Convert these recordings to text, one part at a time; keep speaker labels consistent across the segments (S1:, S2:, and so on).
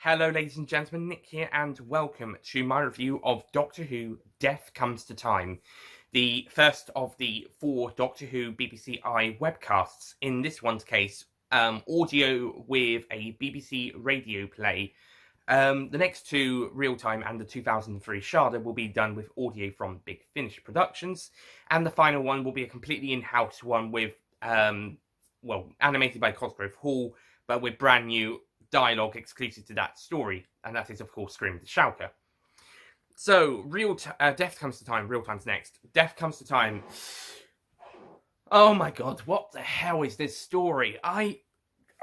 S1: Hello ladies and gentlemen, Nick here and welcome to my review of Doctor Who Death Comes to Time, the first of the 4 Doctor Who BBCi webcasts. In this one's case, audio with a BBC radio play. The next 2, Real Time and the 2003 Sharda, will be done with audio from Big Finish Productions, and the final one will be a completely in-house one with, animated by Cosgrove Hall, but with brand new dialogue exclusive to that story, and that is of course Scream of the Shouker. So, Death Comes to Time, Real Time's next. Death Comes to Time. Oh my god, what the hell is this story? I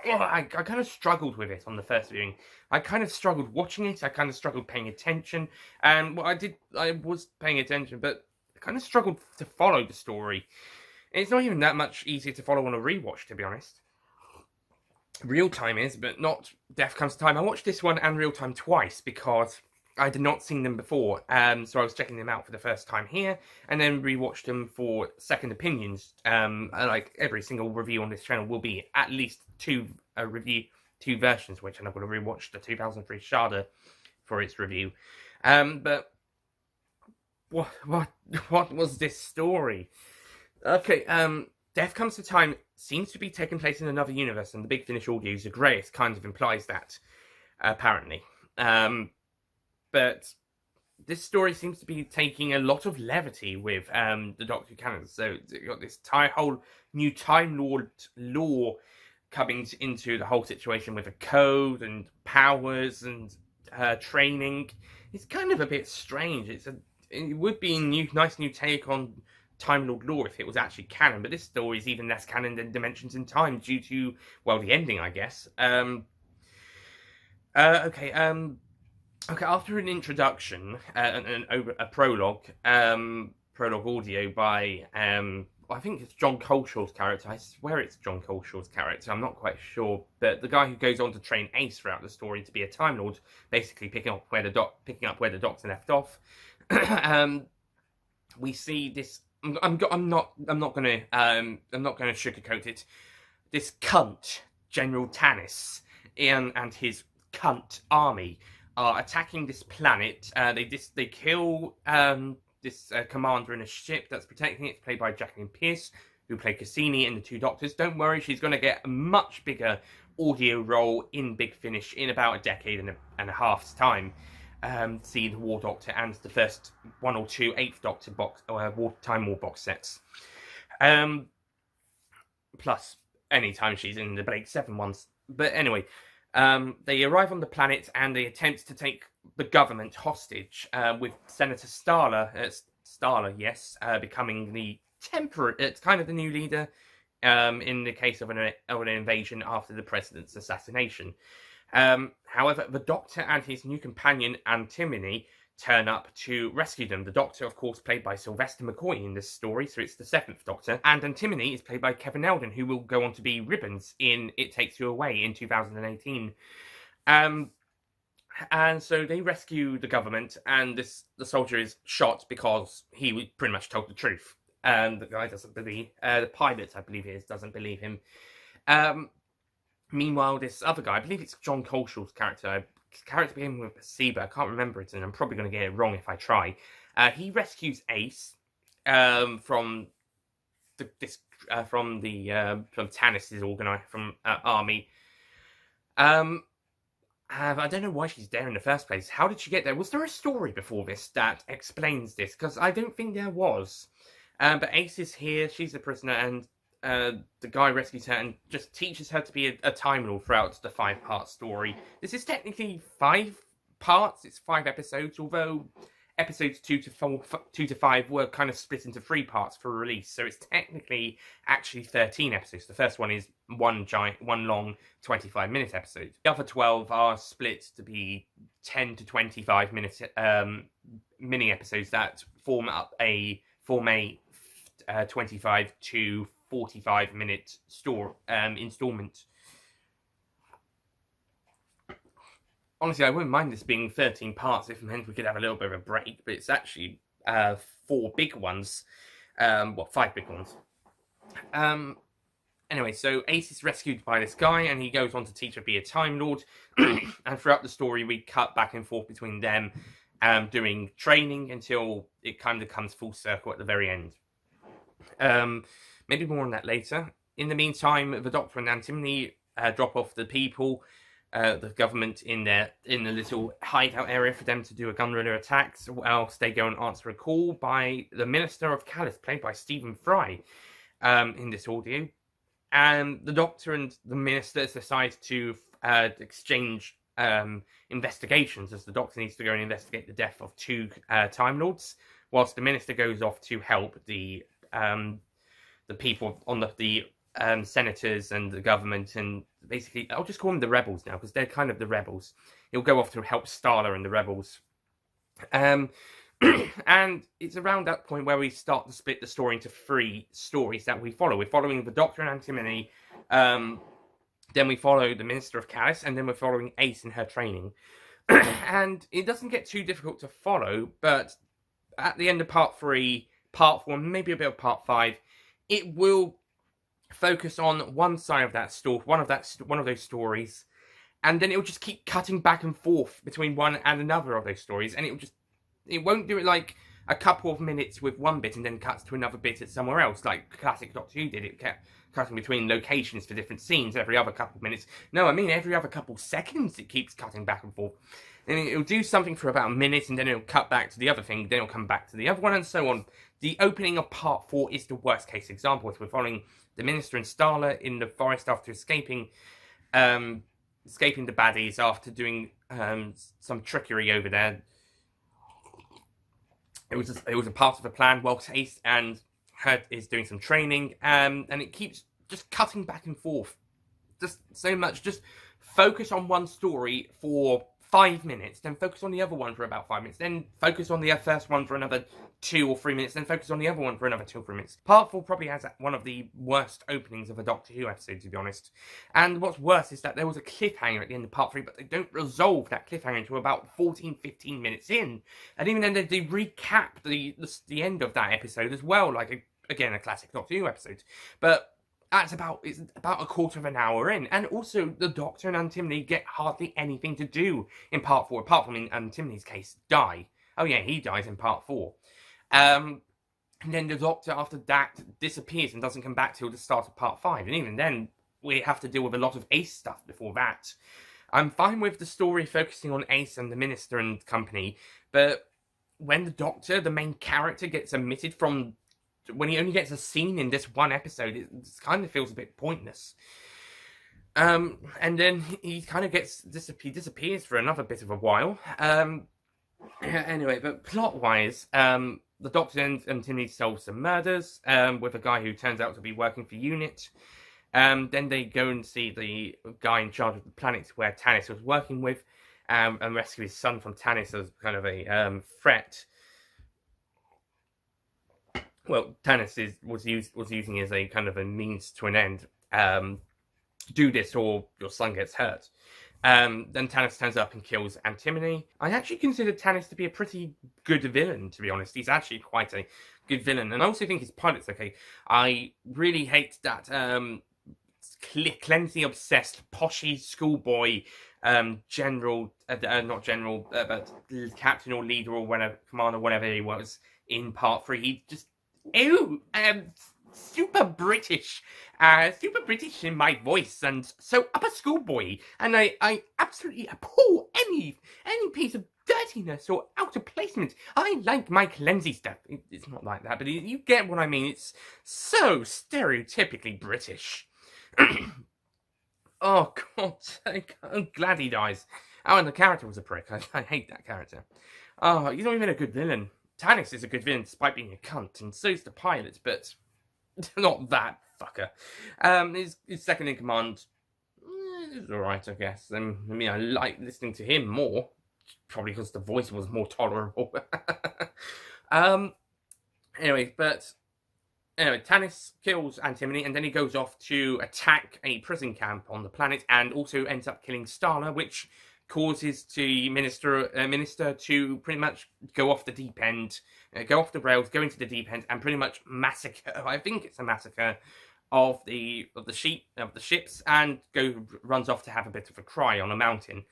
S1: kind of struggled with it on the first viewing. I kind of struggled watching it, I kind of struggled paying attention, and I was paying attention, but I kind of struggled to follow the story. It's not even that much easier to follow on a rewatch, to be honest. Real Time is, but not Death Comes to Time. I watched this one and Real Time twice because I had not seen them before, so I was checking them out for the first time here, and then rewatched them for second opinions. Like every single review on this channel will be at least two versions, which I'm going to rewatch the 2003 Sharda for its review. But what was this story? Okay, Death Comes to Time seems to be taking place in another universe, and the Big Finish audio Zagreus kind of implies that, apparently. But this story seems to be taking a lot of levity with the Doctor Who canon. So you've got this whole new Time Lord lore coming into the whole situation with a code and powers and training. It's kind of a bit strange. It would be a nice new take on Time Lord lore if it was actually canon, but this story is even less canon than Dimensions in Time due to, well, the ending, I guess. Okay, after an introduction, a prologue audio by, I think it's John Coleshaw's character. I swear it's John Coleshaw's character, I'm not quite sure, but the guy who goes on to train Ace throughout the story to be a Time Lord, basically picking up where the Doctor left off. We see this. I'm not gonna sugarcoat it. This cunt, General Tanis, and his cunt army are attacking this planet. They kill this commander in a ship that's protecting it. It's played by Jacqueline Pearce, who played Cassini in The Two Doctors. Don't worry, she's going to get a much bigger audio role in Big Finish in about a decade and a half's time. See the War Doctor and the first 1 or 2 Eighth Doctor Time War box sets. Plus, anytime she's in the Blake 7 ones. But anyway, they arrive on the planet and they attempt to take the government hostage, with Senator Starler, becoming the it's kind of the new leader, in the case of an invasion after the president's assassination. However, the Doctor and his new companion, Antimony, turn up to rescue them. The Doctor, of course, played by Sylvester McCoy in this story, so it's the 7th Doctor. And Antimony is played by Kevin Eldon, who will go on to be Ribbons in It Takes You Away in 2018. And so they rescue the government, and the soldier is shot because he pretty much told the truth. The guy doesn't believe, the pilot, I believe it is, doesn't believe him. Meanwhile, this other guy, I believe it's John Coleshaw's character. His character began with Seba. I can't remember it, and I'm probably going to get it wrong if I try. He rescues Ace from Tanis's army. I don't know why she's there in the first place. How did she get there? Was there a story before this that explains this? Because I don't think there was. But Ace is here. She's a prisoner, and the guy rescues her and just teaches her to be a Time Lord throughout the 5-part story. This is technically 5 parts. It's 5 episodes, although episodes 2 to 5 were kind of split into 3 parts for release. So it's technically actually 13 episodes. The first one is one long 25-minute episode. The other 12 are split to be 10 to 25 minute mini episodes that form a 25 to 45 minute installment. Honestly, I wouldn't mind this being 13 parts if it meant we could have a little bit of a break, but it's actually 4 big ones. 5 big ones. Anyway, so Ace is rescued by this guy, and he goes on to teach her to be a Time Lord. And throughout the story, we cut back and forth between them doing training until it kind of comes full circle at the very end. Maybe more on that later. In the meantime, the Doctor and Antimony drop off the people, the government in the little hideout area for them to do a gunrunner attacks, whilst they go and answer a call by the Minister of Callus, played by Stephen Fry, in this audio. And the Doctor and the Ministers decide to exchange investigations, as the Doctor needs to go and investigate the death of 2 Time Lords, whilst the Minister goes off to help the people on the senators and the government, and basically, I'll just call them the rebels now, because they're kind of the rebels. He'll go off to help Starla and the rebels. And it's around that point where we start to split the story into 3 stories that we follow. We're following the Doctor and Antimony, then we follow the Minister of Callus, and then we're following Ace in her training. And it doesn't get too difficult to follow, but at the end of part 3, part 4, maybe a bit of part 5, it will focus on one side of that story, one of those stories, and then it will just keep cutting back and forth between one and another of those stories, and it won't do it like a couple of minutes with one bit and then cuts to another bit at somewhere else, like classic Doctor Who did. It kept cutting between locations for different scenes every other couple of minutes. No, I mean every other couple of seconds it keeps cutting back and forth. And it'll do something for about a minute, and then it'll cut back to the other thing, then it'll come back to the other one, and so on. The opening of part 4 is the worst case example. We're following the Minister and Starla in the forest after escaping the baddies after doing some trickery over there. It was a part of the plan whilst Ace and her is doing some training, and it keeps just cutting back and forth. Just so much. Just focus on one story for 5 minutes, then focus on the other one for about 5 minutes, then focus on the first one for another 2 or 3 minutes, then focus on the other one for another 2 or 3 minutes. Part 4 probably has one of the worst openings of a Doctor Who episode, to be honest. And what's worse is that there was a cliffhanger at the end of part 3, but they don't resolve that cliffhanger until about 14-15 minutes in. And even then, they recap the end of that episode as well, like, again, a classic Doctor Who episode. But it's about a quarter of an hour in. And also, the Doctor and Antimony get hardly anything to do in part 4, apart from, in Antimony's case, die. Oh yeah, he dies in part 4. And then the Doctor, after that, disappears and doesn't come back till the start of part 5. And even then, we have to deal with a lot of Ace stuff before that. I'm fine with the story focusing on Ace and the Minister and company, but when the Doctor, the main character, gets omitted from... when he only gets a scene in this one episode, it kind of feels a bit pointless. And then he kind of disappears for another bit of a while. Anyway, but plot-wise, the Doctor and Antimony solve some murders with a guy who turns out to be working for UNIT. Then they go and see the guy in charge of the planet where Tanis was working with, and rescue his son from Tanis as kind of a threat. Well, Tanis was using it as a kind of a means to an end. Do this or your son gets hurt. Then Tanis turns up and kills Antimony. I actually consider Tanis to be a pretty good villain, to be honest. He's actually quite a good villain. And I also think his pilot's okay. I really hate that cleansing-obsessed, poshy schoolboy general, not general, but captain or leader or whatever, commander, whatever he was, in part 3. He just... super British in my voice, and so upper schoolboy, and I absolutely abhor any piece of dirtiness or out of placement. I like my cleansy stuff. It's not like that, but you get what I mean. It's so stereotypically British. Oh, God's sake, I'm glad he dies. Oh, and the character was a prick. I hate that character. Oh, he's not even a good villain. Tanis is a good villain despite being a cunt, and so's the pilot, but not that fucker. His second in command is alright, I guess. I mean, I like listening to him more, probably because the voice was more tolerable. Anyway, Tanis kills Antimony, and then he goes off to attack a prison camp on the planet, and also ends up killing Starla, which causes the minister to pretty much go off the deep end, go off the rails, go into the deep end, and pretty much massacre. I think it's a massacre of the ships, and runs off to have a bit of a cry on a mountain.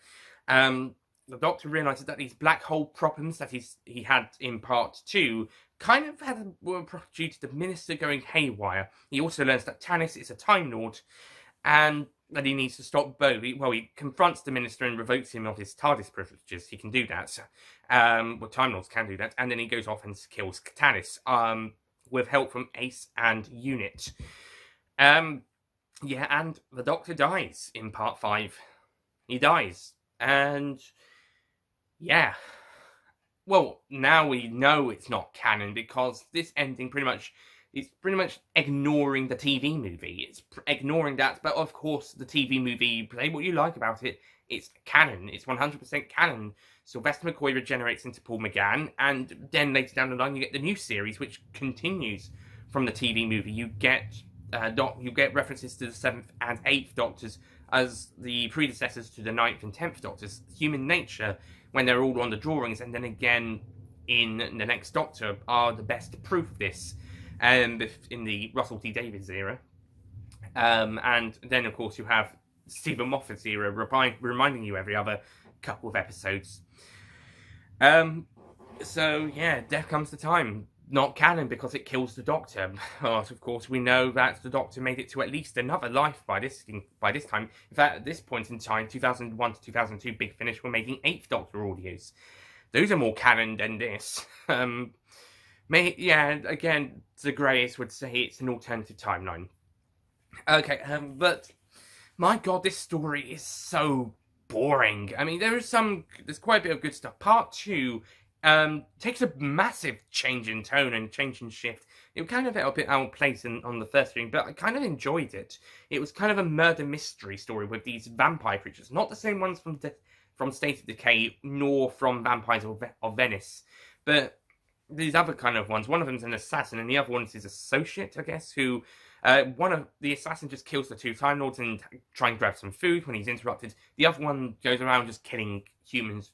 S1: The Doctor realizes that these black hole problems that he had in part 2 kind of were due to the minister going haywire. He also learns that Tanis is a Time Lord, and that he needs to stop Bo. He confronts the minister and revokes him of his TARDIS privileges. He can do that. Time Lords can do that. And then he goes off and kills Tanis, with help from Ace and Unit. And the Doctor dies in part 5. He dies. And yeah. Well, now we know it's not canon, because this ending it's pretty much ignoring the TV movie. It's ignoring that, but of course the TV movie, say what you like about it, it's canon. It's 100% canon. Sylvester McCoy regenerates into Paul McGann, and then later down the line you get the new series, which continues from the TV movie. You get references to the 7th and 8th Doctors as the predecessors to the 9th and 10th Doctors. Human nature, when they're all on the drawings, and then again in the next Doctor, are the best proof of this. In the Russell T Davies era. And then, of course, you have Stephen Moffat's era, reminding you every other couple of episodes. So, yeah, Death Comes to Time. Not canon because it kills the Doctor. But, of course, we know that the Doctor made it to at least another life by this time. In fact, at this point in time, 2001 to 2002, Big Finish were making 8th Doctor audios. Those are more canon than this. Again, the Greys would say it's an alternative timeline. Okay, but my god, this story is so boring. I mean, there's quite a bit of good stuff. Part 2 takes a massive change in tone and change in shift. It kind of felt a bit out of place on the first viewing, but I kind of enjoyed it. It was kind of a murder mystery story with these vampire creatures, not the same ones from State of Decay, nor from Vampires of Venice, but these other kind of ones. One of them's an assassin, and the other one's his associate, I guess, who... one of the assassins just kills the 2 Time Lords and tries and grab some food when he's interrupted. The other one goes around just killing humans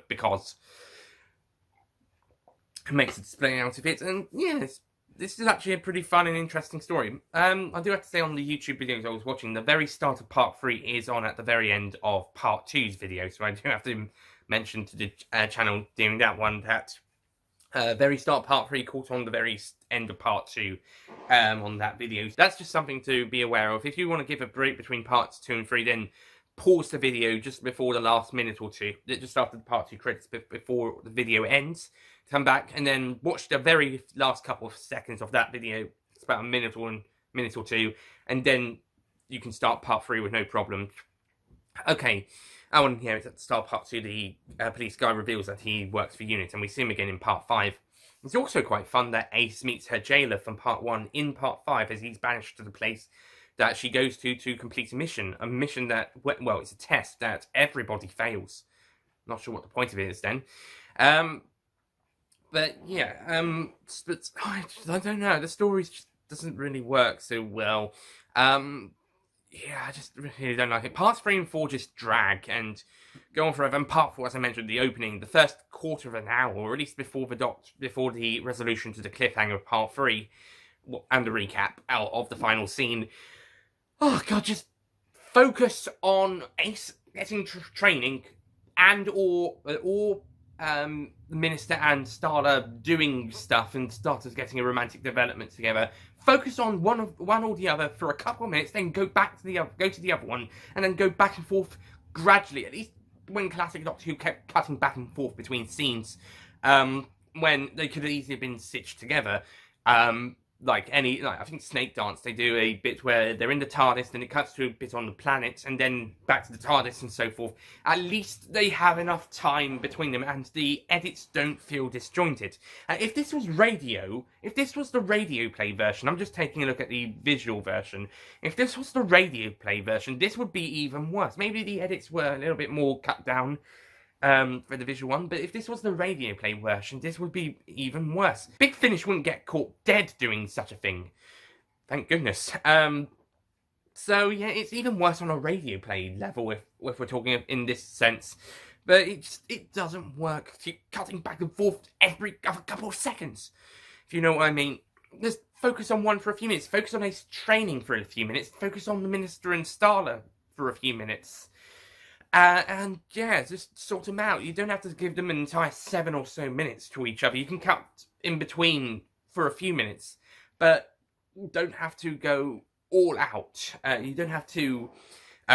S1: because... It makes a display out of it, and yeah, this is actually a pretty fun and interesting story. I do have to say, on the YouTube videos I was watching, the very start of part 3 is on at the very end of part 2's video, so I do have to mention to the channel doing that one that... very start part 3 caught on the very end of part 2 on that video. That's just something to be aware of. If you want to give a break between parts 2 and 3, then pause the video just before the last minute or two, just after the part 2 credits, before the video ends. Come back and then watch the very last couple of seconds of that video. It's about a minute or two, and then you can start part 3 with no problem. Okay. It's at the start of part 2, the police guy reveals that he works for Unit, and we see him again in part 5. It's also quite fun that Ace meets her jailer from part 1 in part 5, as he's banished to the place that she goes to complete a mission that, well, it's a test that everybody fails. Not sure what the point of it is then. But I don't know, the story just doesn't really work so well. I just really don't like it. Parts 3 and 4 just drag and go on forever. And part 4, as I mentioned, the opening, the first quarter of an hour, or at least before the resolution to the cliffhanger of part 3, and the recap out of the final scene. Oh god, just focus on Ace getting training, and or the Minister and Starla doing stuff, and Starla's getting a romantic development together. Focus on one or the other for a couple of minutes, then go to the other one, and then go back and forth gradually. At least when classic Doctor Who kept cutting back and forth between scenes, when they could have easily been stitched together. I think Snake Dance, they do a bit where they're in the TARDIS, then it cuts to a bit on the planet, and then back to the TARDIS and so forth. At least they have enough time between them, and the edits don't feel disjointed. If this was the radio play version, I'm just taking a look at the visual version. If this was the radio play version, this would be even worse. Maybe the edits were a little bit more cut down for the visual one, but if this was the radio play version, this would be even worse. Big Finish wouldn't get caught dead doing such a thing. Thank goodness. So yeah, it's even worse on a radio play level if we're talking in this sense. But it doesn't work. Keep cutting back and forth every other couple of seconds. If you know what I mean. Just focus on one for a few minutes. Focus on Ace training for a few minutes. Focus on the Minister and Starla for a few minutes. And yeah, just sort them out. You don't have to give them an entire 7 or so minutes to each other. You can cut in between for a few minutes, but you don't have to go all out. You don't have to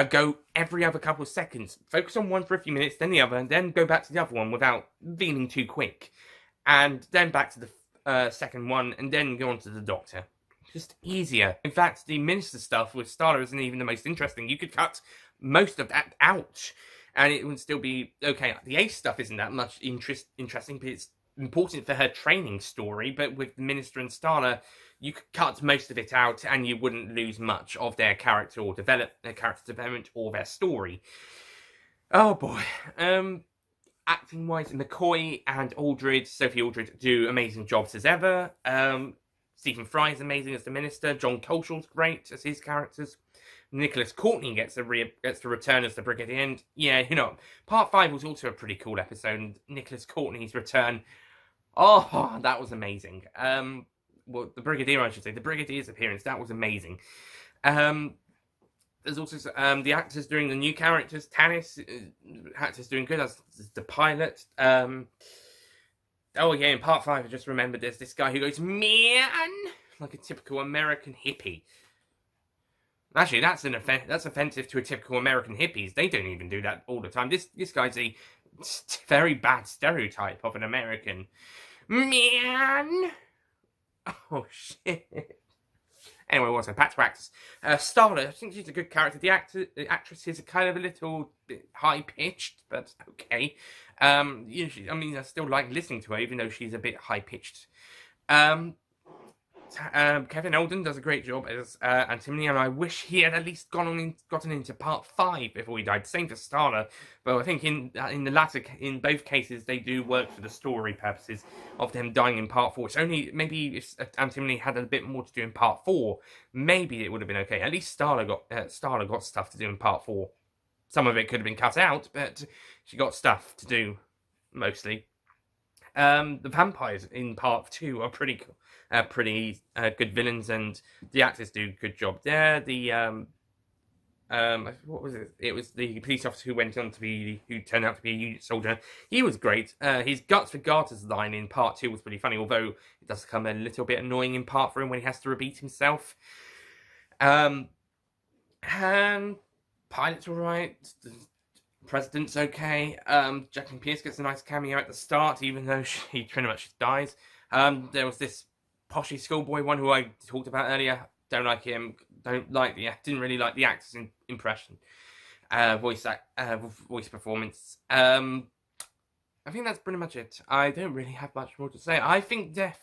S1: go every other couple of seconds. Focus on one for a few minutes, then the other, and then go back to the other one without being too quick. And then back to the second one, and then go on to the Doctor. Just easier. In fact, the Minister stuff with Starla isn't even the most interesting. You could cut most of that out, and it would still be okay. The Ace stuff isn't that much interesting, but it's important for her training story. But with the Minister and Starla, you could cut most of it out, and you wouldn't lose much of their character or character development or their story. Oh boy. Acting wise, McCoy and Sophie Aldred do amazing jobs as ever. Stephen Fry is amazing as the Minister. John Culshaw's great as his characters. Nicholas Courtney gets to return as the Brigadier. And yeah, Part 5 was also a pretty cool episode. And Nicholas Courtney's return, oh, that was amazing. Well, the Brigadier, I should say. The Brigadier's appearance, that was amazing. There's also the actors doing the new characters. Tanis, actors doing good as the pilot. Oh yeah, in Part 5, I just remembered there's this guy who goes, man, like a typical American hippie. Actually, that's offensive to a typical American hippies. They don't even do that all the time. This guy's a very bad stereotype of an American. Man! Oh, shit. Anyway, what's her? Back to actors. Starla, I think she's a good character. The actress is kind of a little bit high-pitched, but okay. Usually, I still like listening to her, even though she's a bit high-pitched. Kevin Eldon does a great job as Antimony, and I wish he had at least gotten into Part 5 before he died. Same for Starla, but I think in both cases, they do work for the story purposes of them dying in Part 4. It's only maybe if Antimony had a bit more to do in Part 4, maybe it would have been okay. At least Starla got stuff to do in Part 4. Some of it could have been cut out, but she got stuff to do mostly. The vampires in Part 2 are pretty cool. Pretty good villains, and the actors do a good job there. What was it? It was the police officer who turned out to be a unit soldier. He was great. His Guts for Garters line in Part 2 was pretty funny, although it does become a little bit annoying in Part 3 when he has to repeat himself. And pilot's alright. The President's okay. Jacqueline Pierce gets a nice cameo at the start, even though she pretty much dies. There was this poshy schoolboy one who I talked about earlier. Don't like him. Didn't really like the actor's impression, voice performance. I think that's pretty much it. I don't really have much more to say. I think Death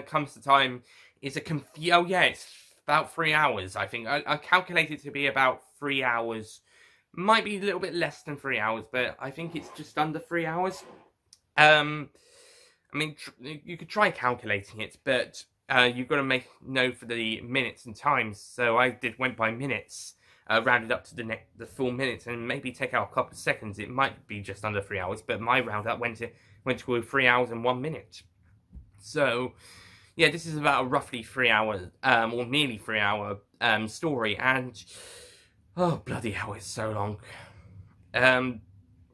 S1: Comes to Time is it's about 3 hours. I think I calculate it to be about 3 hours. Might be a little bit less than 3 hours, but I think it's just under 3 hours. You could try calculating it, but you've got to know for the minutes and times. So I went by minutes, rounded up to the full minutes, and maybe take out a couple of seconds. It might be just under 3 hours, but my roundup went to 3 hours and 1 minute. So yeah, this is about a roughly 3 hour, or nearly 3 hour story, and oh bloody hell, it's so long.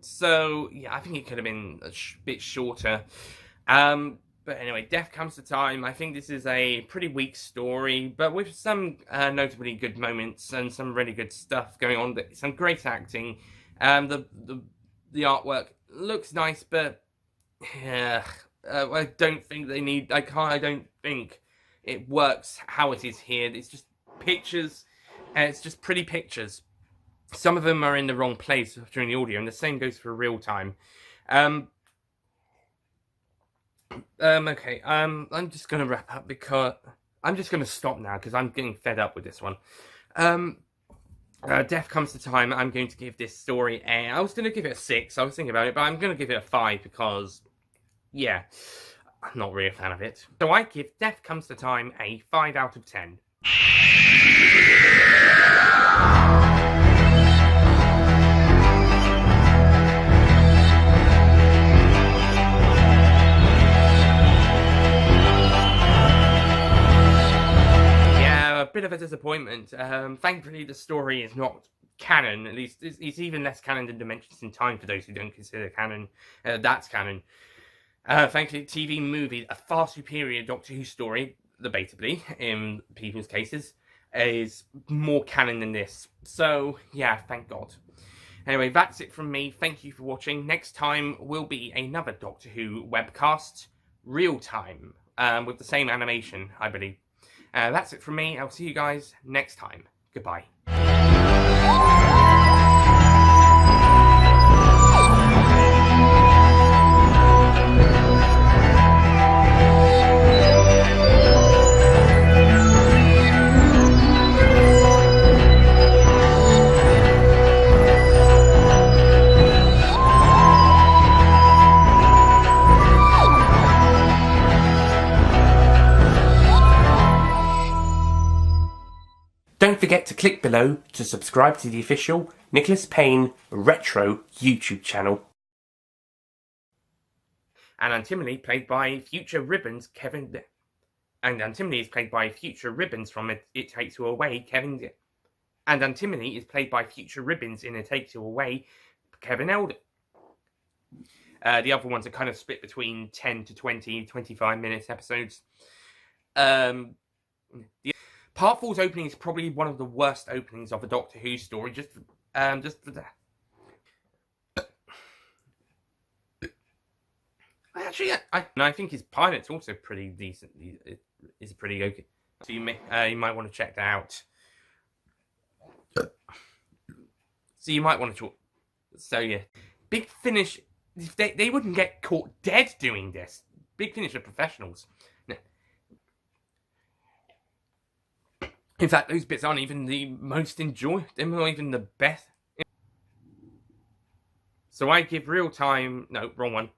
S1: So yeah, I think it could have been a bit shorter. But anyway, Death Comes to Time. I think this is a pretty weak story, but with some notably good moments and some really good stuff going on. Some great acting. The artwork looks nice, but yeah, I don't think they need. I don't think it works how it is here. It's just pictures, and it's just pretty pictures. Some of them are in the wrong place during the audio, and the same goes for real time. Okay, I'm just gonna wrap up because I'm just gonna stop now because I'm getting fed up with this one. Death Comes to Time, I'm going to give this story I was going to give it a 6, I was thinking about it, but I'm going to give it a 5 because, yeah, I'm not really a fan of it. So I give Death Comes to Time a 5 out of 10. Bit of a disappointment. Thankfully, the story is not canon. At least it's even less canon than Dimensions in Time for those who don't consider canon. That's canon. Thankfully, TV movie, a far superior Doctor Who story, debatably in people's cases, is more canon than this. So yeah, thank God. Anyway, that's it from me. Thank you for watching. Next time will be another Doctor Who webcast, real time, with the same animation, I believe. That's it from me. I'll see you guys next time. Goodbye. Don't forget to click below to subscribe to the official Nicholas Payne Retro YouTube channel. And Antimony, played by Future Ribbons, Kevin. And Antimony is played by Future Ribbons from It Takes You Away, Kevin. And Antimony is played by Future Ribbons in It Takes You Away, Kevin Elder. The other ones are kind of split between 10 to 20, 25 minutes episodes. Part 4's opening is probably one of the worst openings of a Doctor Who story, just for that. Actually, I think his pilot's also pretty decent. It's pretty okay. So you might want to check that out. So you might want to talk. So yeah, Big Finish. They wouldn't get caught dead doing this. Big Finish are professionals. In fact, those bits aren't even the most enjoyable. They're not even the best. So I give real time. No, wrong one.